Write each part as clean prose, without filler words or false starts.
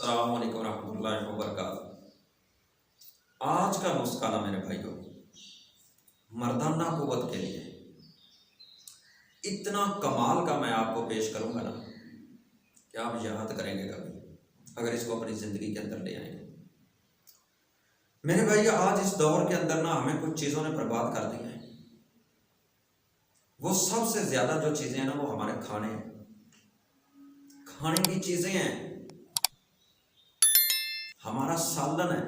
अस्सलाम वालेकुम रहमतुल्लाहि व बरकातहू। आज का नुस्खा ना मेरे भाइयों, मर्दाना कुव्वत के लिए इतना कमाल का मैं आपको पेश करूंगा ना कि आप याद करेंगे कभी अगर इसको अपनी ज़िंदगी के अंदर ले आएंगे। मेरे भाई आज इस दौर के अंदर ना हमें कुछ चीज़ों ने बर्बाद कर दिया है। वो सबसे ज़्यादा जो चीज़ें हैं ना वो हमारे खाने हैं, खाने की चीज़ें हैं, हमारा सालन है।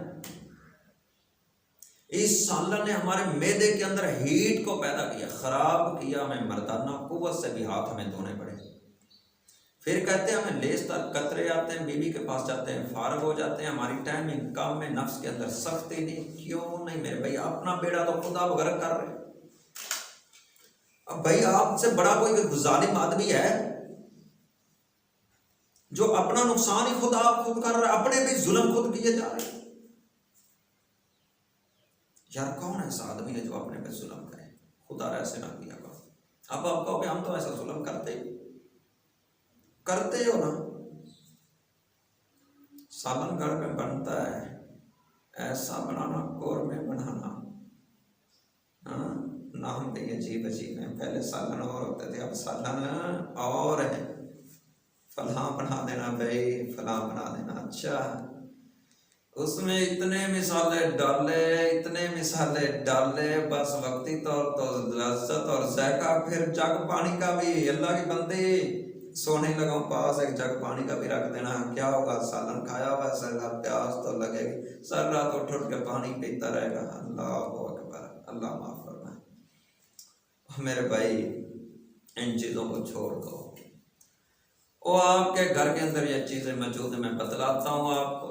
इस सालन ने हमारे मैदे के अंदर हीट को पैदा किया, खराब किया। हमें मर्दाना कुव्वत से भी हाथ हमें धोने पड़े। फिर कहते हैं हमें लेसदार कतरे आते हैं, बीवी के पास जाते हैं, फारग हो जाते हैं, हमारी टाइमिंग कम में, नफ्स के अंदर सख्ती नहीं। क्यों नहीं मेरे भाई, अपना बेड़ा तो खुदा वगैरह कर रहे। अब भाई आपसे बड़ा कोई जालिम आदमी है जो अपना नुकसान ही खुद आप खुद कर रहा है, अपने भी जुल्म खुद किए जा रहे हैं। यार कौन ऐसा आदमी है जो अपने पे जुल्म करे? खुदा ऐसे ना किया करो। अब आप कहोगे हम तो ऐसा जुल्म करते हो ना। सालन घर में बनता है, ऐसा बनाना कोर में बनाना। हाँ, नाम भी अजीब अजीब है। पहले सालन और होते थे, अब सालन और है। फलां बना देना भाई, फलां बना देना। अच्छा, उसमें इतने मिसाले डाले, बस वक्ती तौर तो लज्जत और जायका। फिर जग पानी का भी, अल्लाह की बंदी सोने लगा पास एक जग पानी का भी रख देना। क्या होगा? सालन खाया हुआ, सारा प्यास तो लगेगी, सारी रात उठ उठ के पानी पीता रहेगा। अल्लाह अकबर, अल्लाह माफ करना। मेरे भाई इन चीज़ों को छोड़ दो। वो आपके घर के अंदर ये चीज़ें मौजूद है, मैं बतलाता हूँ आपको।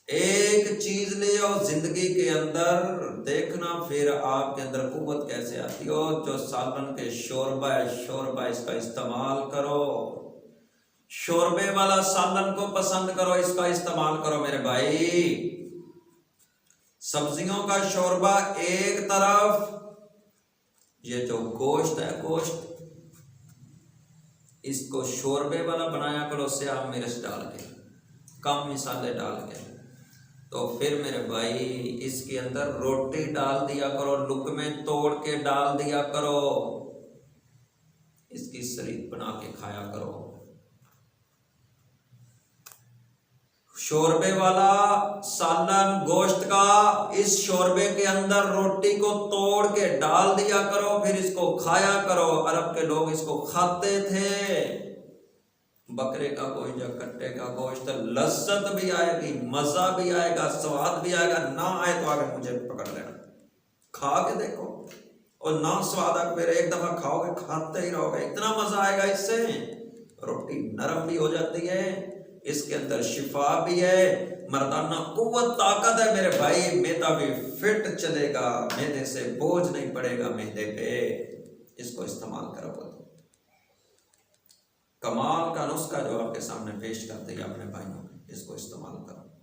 एक चीज ले आओ जिंदगी के अंदर, देखना फिर आपके अंदर कुव्वत कैसे आती हो। जो सालन के शोरबा है, शोरबा इसका इस्तेमाल करो। शोरबे वाला सालन को पसंद करो, इसका इस्तेमाल करो मेरे भाई। सब्जियों का शोरबा एक तरफ, ये जो गोश्त है, गोश्त इसको शोरबे वाला बनाया करो, स्याह मिर्च डाल के, कम मिसाले डाल के। तो फिर मेरे भाई इसके अंदर रोटी डाल दिया करो, लुकमे तोड़ के डाल दिया करो, इसकी शरीक बना के खाया करो। शोरबे वाला सालन गोश्त का, इस शोरबे के अंदर रोटी को तोड़ के डाल दिया करो, फिर इसको खाया करो। अरब के लोग इसको खाते थे। बकरे का गोश्त या कट्टे का गोश्त, लज्जत भी आएगी, मजा भी आएगा, स्वाद भी आएगा। ना आए तो आगे मुझे पकड़ लेना, खा के देखो। और ना स्वाद आए फिर एक दफा खाओगे, खाते ही रहोगे, इतना मजा आएगा इससे। रोटी नरम भी हो जाती है, इसके अंदर शिफा भी है, मर्दाना कुव्वत ताकत है मेरे भाई। मैदा भी फिट चलेगा, मैदे से बोझ नहीं पड़ेगा मैदे पे। इसको इस्तेमाल करो। कमाल का नुस्खा जो आपके सामने पेश करते हैं अपने भाइयों, इसको इस्तेमाल करो।